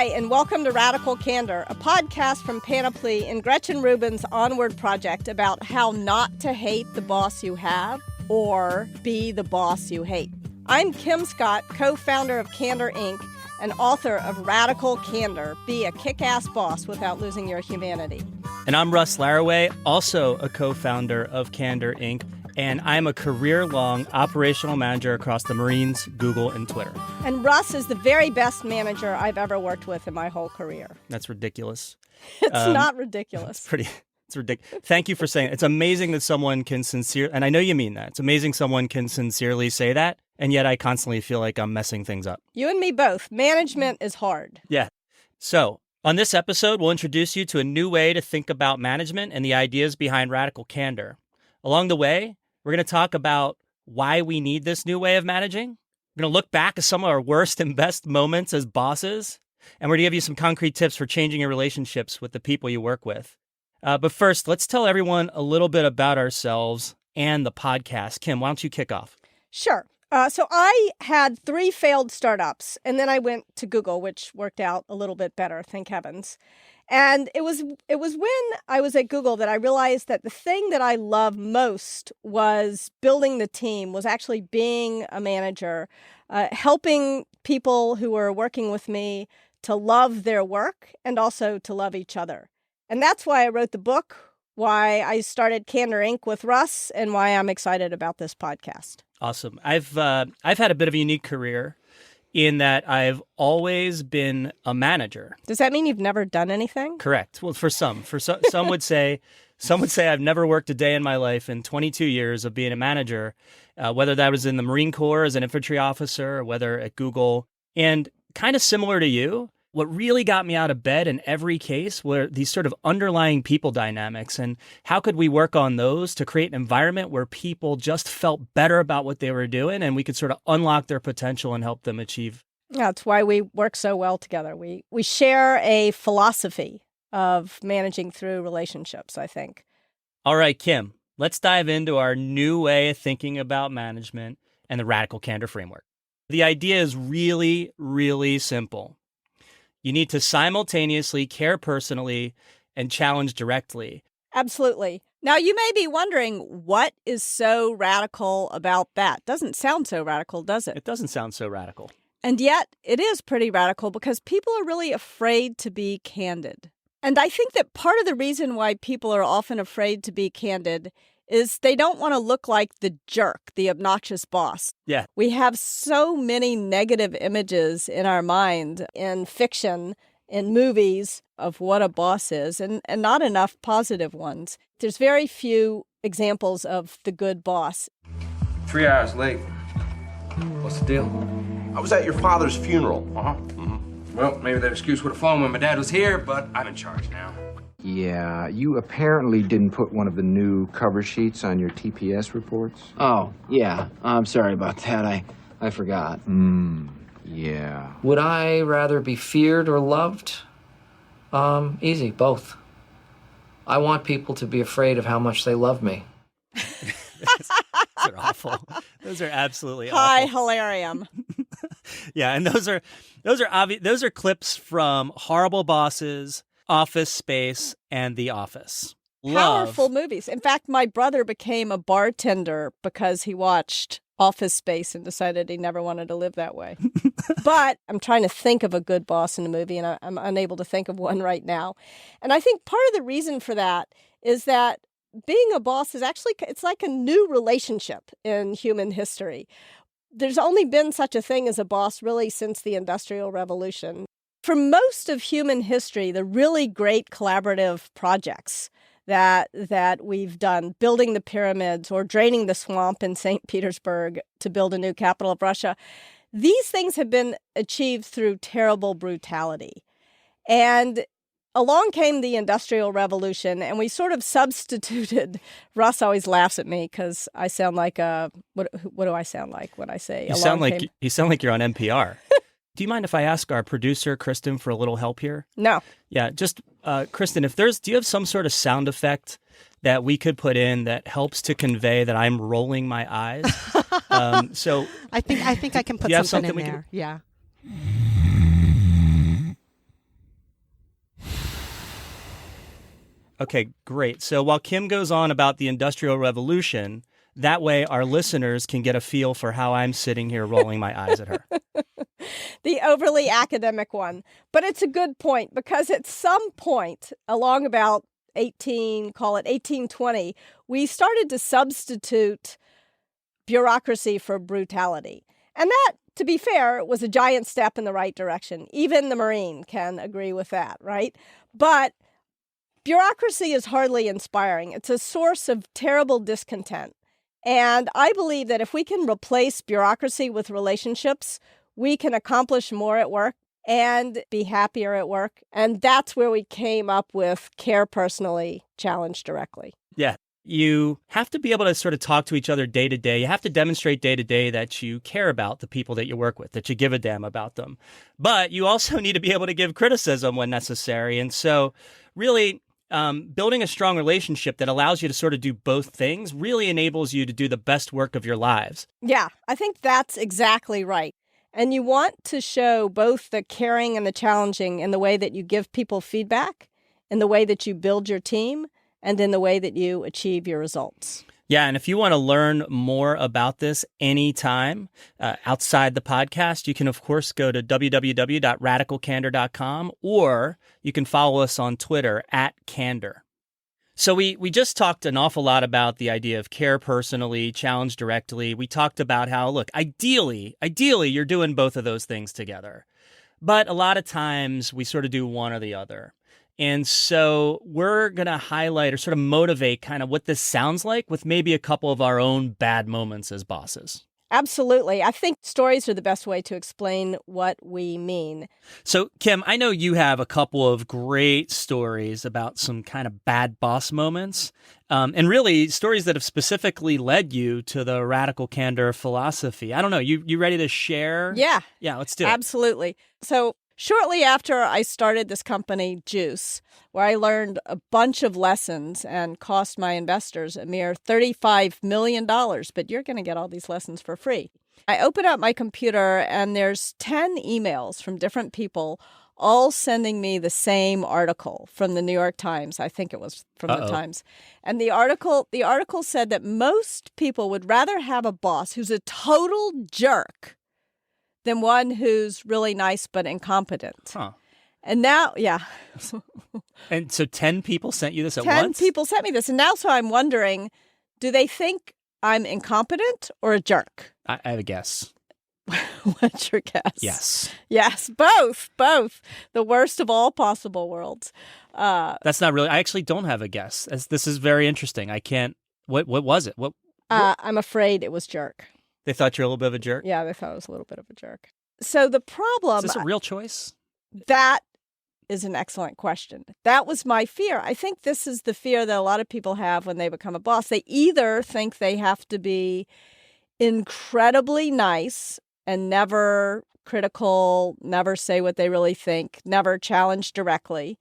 Hi, and welcome to Radical Candor, a podcast from Panoply and Gretchen Rubin's Onward project about how not to hate the boss you have or be the boss you hate. I'm Kim Scott, co-founder of Candor, Inc., and author of Radical Candor, Be a Kick-Ass Boss Without Losing Your Humanity. And I'm Russ Laraway, also a co-founder of Candor, Inc., and I'm a career-long operational manager across the Marines, Google, and Twitter. And Russ is the very best manager I've ever worked with in my whole career. That's ridiculous. It's not ridiculous. It's ridiculous. Thank you for saying it. It's amazing that someone can and I know you mean that. It's amazing someone can sincerely say that, and yet I constantly feel like I'm messing things up. You and me both. Management is hard. Yeah. So, on this episode, we'll introduce you to a new way to think about management and the ideas behind Radical Candor. Along the way, we're going to talk about why we need this new way of managing. We're going to look back at some of our worst and best moments as bosses, and we're going to give you some concrete tips for changing your relationships with the people you work with. But first, let's tell everyone a little bit about ourselves and the podcast. Kim, why don't you kick off? Sure. So I had 3 failed startups, and then I went to Google, which worked out a little bit better, thank heavens. And it was when I was at Google that I realized that the thing that I loved most was building the team, was actually being a manager, helping people who were working with me to love their work and also to love each other. And that's why I wrote the book, why I started Candor Inc. with Russ, and why I'm excited about this podcast. Awesome. I've had a bit of a unique career in that I've always been a manager. Does that mean you've never done anything? Correct. Well, some would say I've never worked a day in my life in 22 years of being a manager, whether that was in the Marine Corps as an infantry officer or whether at Google. And kind of similar to you, what really got me out of bed in every case were these sort of underlying people dynamics, and how could we work on those to create an environment where people just felt better about what they were doing and we could sort of unlock their potential and help them achieve. Yeah, that's why we work so well together. We share a philosophy of managing through relationships, I think. All right, Kim, let's dive into our new way of thinking about management and the Radical Candor framework. The idea is really, really simple. You need to simultaneously care personally and challenge directly. Absolutely. Now, you may be wondering, what is so radical about that? Doesn't sound so radical, does it? It doesn't sound so radical. And yet, it is pretty radical because people are really afraid to be candid. And I think that part of the reason why people are often afraid to be candid is they don't want to look like the jerk, the obnoxious boss. Yeah. We have so many negative images in our mind, in fiction, in movies, of what a boss is, and not enough positive ones. There's very few examples of the good boss. 3 hours late. What's the deal? I was at your father's funeral. Uh-huh. Mm-hmm. Well, maybe that excuse would have flown when my dad was here, but I'm in charge now. Yeah, you apparently didn't put one of the new cover sheets on your TPS reports. Oh, yeah. I'm sorry about that. I forgot. Yeah. Would I rather be feared or loved? Easy, both. I want people to be afraid of how much they love me. Those are awful. Those are absolutely awful. Hi, hilarium. Yeah, and those are obvious. Those are clips from Horrible Bosses, Office Space, and The Office. Powerful movies. In fact, my brother became a bartender because he watched Office Space and decided he never wanted to live that way. But I'm trying to think of a good boss in a movie, and I'm unable to think of one right now. And I think part of the reason for that is that being a boss is actually, it's like a new relationship in human history. There's only been such a thing as a boss really since the Industrial Revolution. For most of human history, the really great collaborative projects that we've done, building the pyramids or draining the swamp in St. Petersburg to build a new capital of Russia, these things have been achieved through terrible brutality. And along came the Industrial Revolution, and we sort of substituted. Russ always laughs at me because I sound like what do I sound like when I say? You sound like you're on NPR. Do you mind if I ask our producer, Kristen, for a little help here? No. Yeah, just, Kristen, do you have some sort of sound effect that we could put in that helps to convey that I'm rolling my eyes? So I think I can put something in there. Yeah. Okay, great. So while Kim goes on about the Industrial Revolution, that way our listeners can get a feel for how I'm sitting here rolling my eyes at her. The overly academic one. But it's a good point, because at some point along about 1820, we started to substitute bureaucracy for brutality. And that, to be fair, was a giant step in the right direction. Even the Marine can agree with that, right? But bureaucracy is hardly inspiring. It's a source of terrible discontent. And I believe that if we can replace bureaucracy with relationships, we can accomplish more at work and be happier at work. And that's where we came up with Care Personally, Challenge Directly. Yeah. You have to be able to sort of talk to each other day to day. You have to demonstrate day to day that you care about the people that you work with, that you give a damn about them. But you also need to be able to give criticism when necessary. And so really building a strong relationship that allows you to sort of do both things really enables you to do the best work of your lives. Yeah, I think that's exactly right. And you want to show both the caring and the challenging in the way that you give people feedback, in the way that you build your team, and in the way that you achieve your results. Yeah, and if you want to learn more about this anytime outside the podcast, you can, of course, go to www.radicalcandor.com, or you can follow us on Twitter @Candor. So we just talked an awful lot about the idea of care personally, challenge directly. We talked about how, look, ideally, you're doing both of those things together. But a lot of times we sort of do one or the other. And so we're going to highlight or sort of motivate kind of what this sounds like with maybe a couple of our own bad moments as bosses. Absolutely. I think stories are the best way to explain what we mean. So, Kim, I know you have a couple of great stories about some kind of bad boss moments, and really stories that have specifically led you to the Radical Candor philosophy. I don't know. You ready to share? Yeah. Yeah, let's do it. Absolutely. So shortly after I started this company, Juice, where I learned a bunch of lessons and cost my investors a mere $35 million, but you're going to get all these lessons for free. I open up my computer and there's 10 emails from different people, all sending me the same article from the New York Times. I think it was from the Times. And the article said that most people would rather have a boss who's a total jerk than one who's really nice but incompetent. Huh. And now, yeah. And so 10 people sent you this at once? 10 people sent me this. And now so I'm wondering, do they think I'm incompetent or a jerk? I have a guess. What's your guess? Yes. Yes, both. The worst of all possible worlds. That's not really, I actually don't have a guess. This is very interesting. I can't, what was it? What? I'm afraid it was jerk. They thought you're a little bit of a jerk? Yeah, they thought I was a little bit of a jerk. So the problem... Is this a real choice? That is an excellent question. That was my fear. I think this is the fear that a lot of people have when they become a boss. They either think they have to be incredibly nice and never critical, never say what they really think, never challenge directly,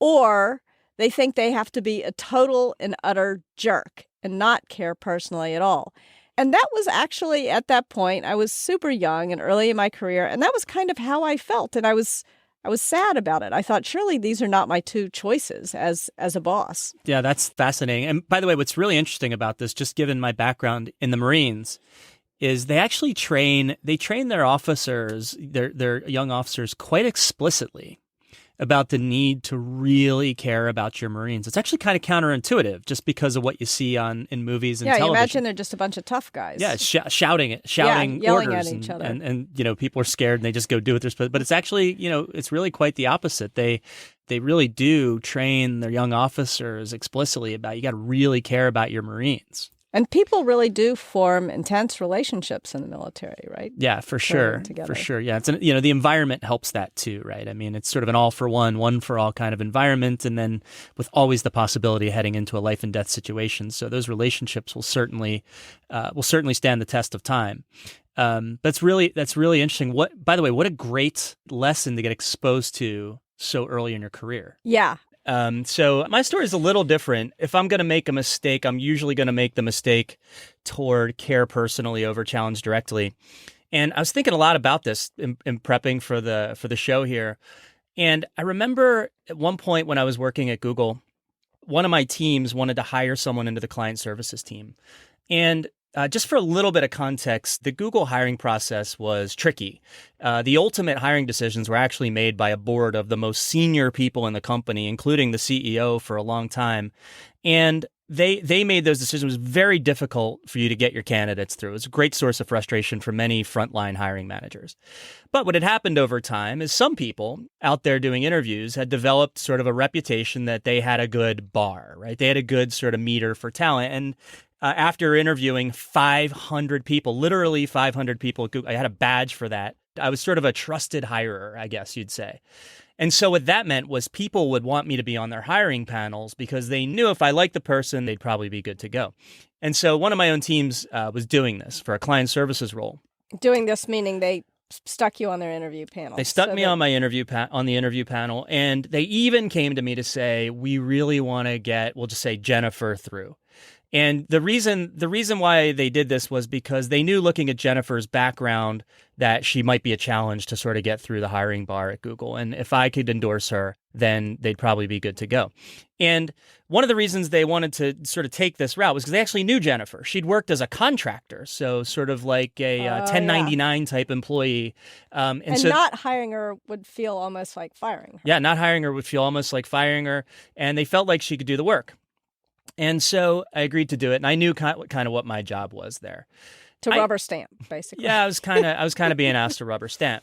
or they think they have to be a total and utter jerk and not care personally at all. And that was actually, at that point, I was super young and early in my career, and that was kind of how I felt, and I was sad about it. I thought, surely these are not my two choices as a boss. Yeah, that's fascinating. And by the way, what's really interesting about this, just given my background in the Marines, is they actually train their officers, their young officers, quite explicitly about the need to really care about your Marines. It's actually kind of counterintuitive just because of what you see in movies and television. Yeah, you imagine they're just a bunch of tough guys. Yeah, shouting yelling orders at each other. And people are scared and they just go do what they're supposed to. But it's actually, it's really quite the opposite. They really do train their young officers explicitly about you got to really care about your Marines. And people really do form intense relationships in the military, right? Yeah, for sure. For sure. Yeah. It's the environment helps that too, right? I mean, it's sort of an all for one for all kind of environment. And then with always the possibility of heading into a life and death situation. So those relationships will certainly stand the test of time. That's really interesting. By the way, what a great lesson to get exposed to so early in your career. Yeah. So my story is a little different. If I'm going to make a mistake, I'm usually going to make the mistake toward care personally over challenge directly. And I was thinking a lot about this in prepping for the show here. And I remember at one point when I was working at Google, one of my teams wanted to hire someone into the client services team. And just for a little bit of context, the Google hiring process was tricky. The ultimate hiring decisions were actually made by a board of the most senior people in the company, including the CEO for a long time. And they made those decisions. It was very difficult for you to get your candidates through. It was a great source of frustration for many frontline hiring managers. But what had happened over time is some people out there doing interviews had developed sort of a reputation that they had a good bar, right? They had a good sort of meter for talent. And after interviewing 500 people, literally 500 people, I had a badge for that. I was sort of a trusted hirer, I guess you'd say. And so what that meant was people would want me to be on their hiring panels because they knew if I liked the person, they'd probably be good to go. And so one of my own teams was doing this for a client services role. Doing this meaning they stuck you on their interview panel. They stuck me on my interview on the interview panel, and they even came to me to say, we really want to get, we'll just say, Jennifer through. And the reason why they did this was because they knew, looking at Jennifer's background, that she might be a challenge to sort of get through the hiring bar at Google. And if I could endorse her, then they'd probably be good to go. And one of the reasons they wanted to sort of take this route was because they actually knew Jennifer. She'd worked as a contractor, so sort of like a 1099 type employee. And so, not hiring her would feel almost like firing her. Yeah, not hiring her would feel almost like firing her. And they felt like she could do the work. And so I agreed to do it, and I knew kind of what my job was there. To rubber stamp, basically. Yeah, I was kind of being asked to rubber stamp.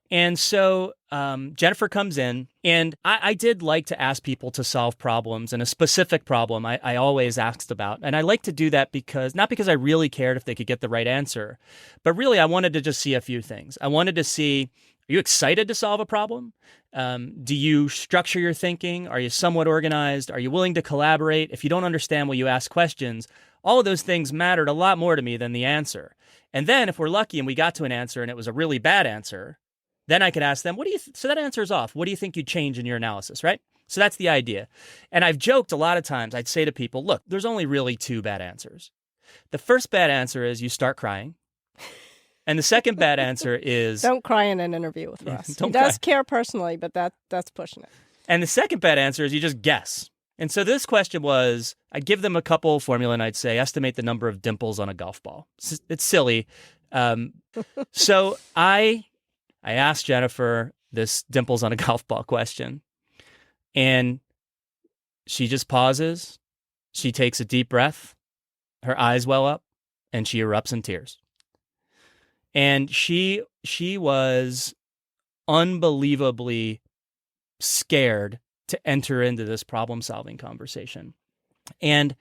And so Jennifer comes in, and I did like to ask people to solve problems, and a specific problem I always asked about. And I like to do that not because I really cared if they could get the right answer, but really I wanted to just see a few things. I wanted to see, are you excited to solve a problem? Do you structure your thinking? Are you somewhat organized? Are you willing to collaborate? If you don't understand, will you ask questions? All of those things mattered a lot more to me than the answer. And then if we're lucky and we got to an answer and it was a really bad answer, then I could ask them, so that answer is off. What do you think you'd change in your analysis, right? So that's the idea. And I've joked a lot of times, I'd say to people, look, there's only really two bad answers. The first bad answer is you start crying. And the second bad answer is... Don't cry in an interview with Russ. He does care personally, but that's pushing it. And the second bad answer is you just guess. And so this question was, I'd give them a couple formula and I'd say, estimate the number of dimples on a golf ball. It's silly. So I asked Jennifer this dimples on a golf ball question. And she just pauses. She takes a deep breath. Her eyes well up and she erupts in tears. And she was unbelievably scared to enter into this problem-solving conversation. And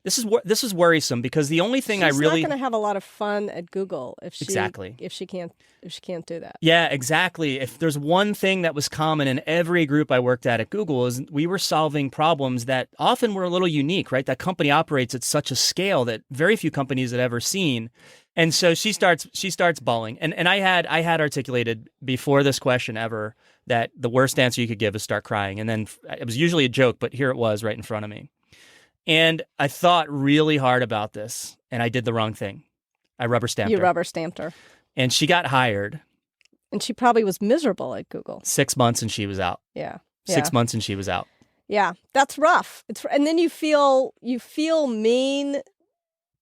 this is worrisome because the only thing She's not going to have a lot of fun at Google if she can't do that. Yeah, exactly. If there's one thing that was common in every group I worked at Google is we were solving problems that often were a little unique, right? That company operates at such a scale that very few companies had ever seen. And so she starts bawling. And I had articulated before this question ever that the worst answer you could give is start crying. And then it was usually a joke, but here it was right in front of me. And I thought really hard about this, and I did the wrong thing. I rubber stamped her. You rubber stamped her. And she got hired. And she probably was miserable at Google. 6 months and she was out. Yeah. 6 months and she was out. Yeah, that's rough. And then you feel mean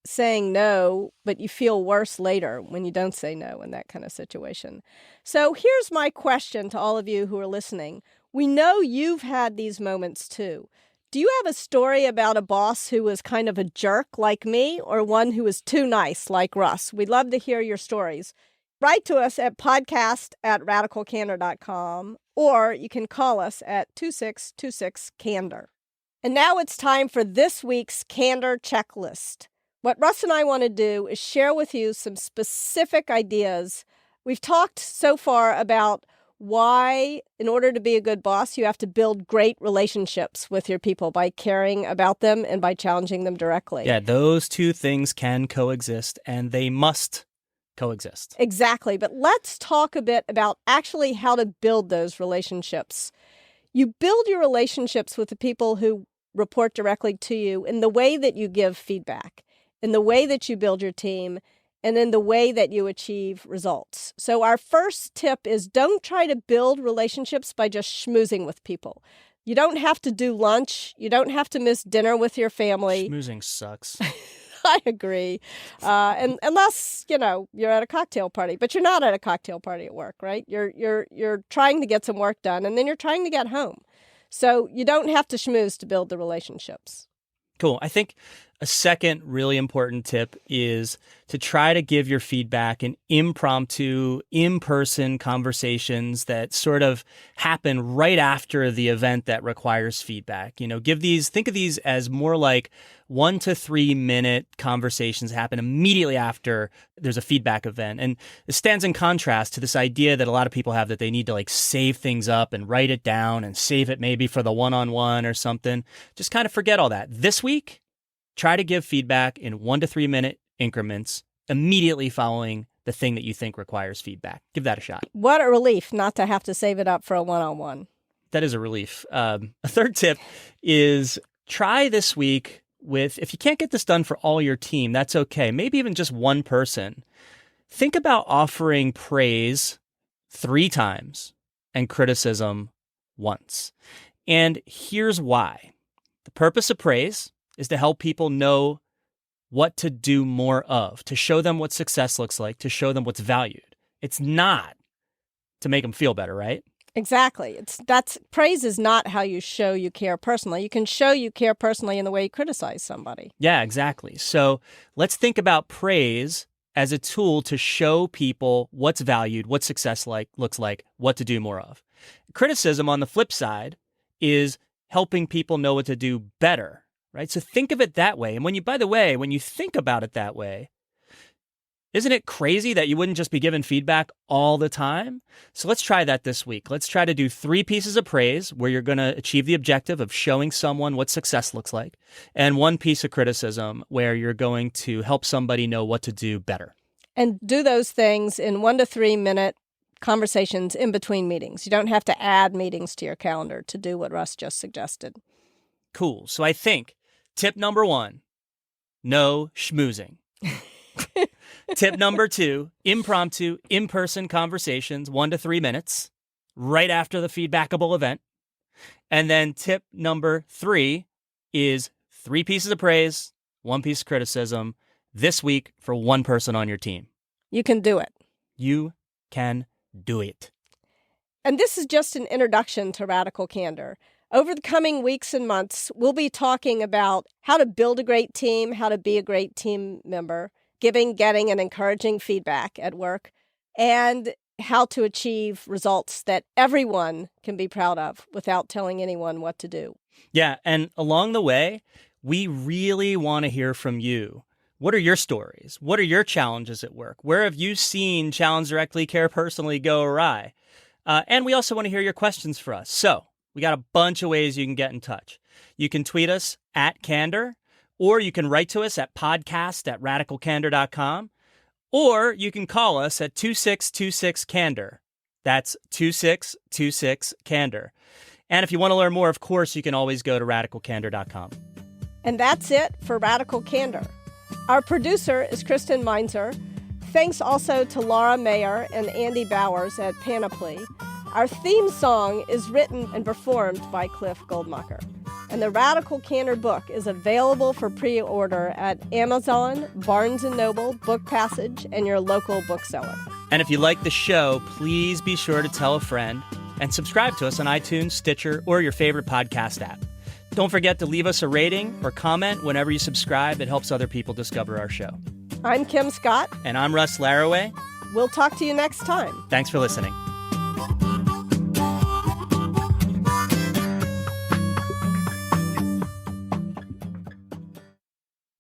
saying no, but you feel worse later when you don't say no in that kind of situation. So here's my question to all of you who are listening. We know you've had these moments too. Do you have a story about a boss who was kind of a jerk like me or one who was too nice like Russ? We'd love to hear your stories. Write to us at podcast@radicalcandor.com, or you can call us at 2626-CANDOR. And now it's time for this week's Candor Checklist. What Russ and I want to do is share with you some specific ideas. We've talked so far about why, in order to be a good boss, you have to build great relationships with your people by caring about them and by challenging them directly. Yeah, those two things can coexist, and they must coexist. Exactly. But let's talk a bit about actually how to build those relationships. You build your relationships with the people who report directly to you in the way that you give feedback, in the way that you build your team, and in the way that you achieve results. So our first tip is don't try to build relationships by just schmoozing with people. You don't have to do lunch. You don't have to miss dinner with your family. Schmoozing sucks. I agree. And unless, you're at a cocktail party, but you're not at a cocktail party at work, right? You're trying to get some work done, and then you're trying to get home. So you don't have to schmooze to build the relationships. Cool. I think a second really important tip is to try to give your feedback in impromptu, in-person conversations that sort of happen right after the event that requires feedback. Think of these as more like 1 to 3 minute conversations happen immediately after there's a feedback event. And it stands in contrast to this idea that a lot of people have that they need to save things up and write it down and save it maybe for the one-on-one or something. Just kind of forget all that. This week, try to give feedback in 1 to 3 minute increments immediately following the thing that you think requires feedback. Give that a shot. What a relief not to have to save it up for a one-on-one. That is a relief. A third tip is try this week with, if you can't get this done for all your team, that's okay. Maybe even just one person. Think about offering praise 3 times and criticism once. And here's why. The purpose of praise is to help people know what to do more of, to show them what success looks like, to show them what's valued. It's not to make them feel better, right? Exactly. Praise is not how you show you care personally. You can show you care personally in the way you criticize somebody. Yeah, exactly. So let's think about praise as a tool to show people what's valued, what success looks like, what to do more of. Criticism, on the flip side, is helping people know what to do better. Right? So think of it that way. And when you think about it that way, isn't it crazy that you wouldn't just be given feedback all the time? So let's try that this week. Let's try to do 3 pieces of praise where you're going to achieve the objective of showing someone what success looks like, and 1 piece of criticism where you're going to help somebody know what to do better. And do those things in 1 to 3 minute conversations in between meetings. You don't have to add meetings to your calendar to do what Russ just suggested. Cool. So I think tip number 1, no schmoozing. Tip number 2, impromptu, in-person conversations, 1 to 3 minutes, right after the feedbackable event. And then tip number 3 is 3 pieces of praise, 1 piece of criticism this week for 1 person on your team. You can do it. You can do it. And this is just an introduction to Radical Candor. Over the coming weeks and months, we'll be talking about how to build a great team, how to be a great team member, giving, getting, and encouraging feedback at work, and how to achieve results that everyone can be proud of without telling anyone what to do. Yeah, and along the way, we really want to hear from you. What are your stories? What are your challenges at work? Where have you seen Challenge Directly, Care Personally go awry? And we also want to hear your questions for us. So we got a bunch of ways you can get in touch. You can tweet us at Candor, or you can write to us at podcast@radicalcandor.com, or you can call us at 2626-CANDOR. That's 2626-CANDOR. And if you want to learn more, of course, you can always go to radicalcandor.com. And that's it for Radical Candor. Our producer is Kristen Meinzer. Thanks also to Laura Mayer and Andy Bowers at Panoply. Our theme song is written and performed by Cliff Goldmacher. And the Radical Candor book is available for pre-order at Amazon, Barnes & Noble, Book Passage, and your local bookseller. And if you like the show, please be sure to tell a friend and subscribe to us on iTunes, Stitcher, or your favorite podcast app. Don't forget to leave us a rating or comment whenever you subscribe. It helps other people discover our show. I'm Kim Scott. And I'm Russ Laraway. We'll talk to you next time. Thanks for listening.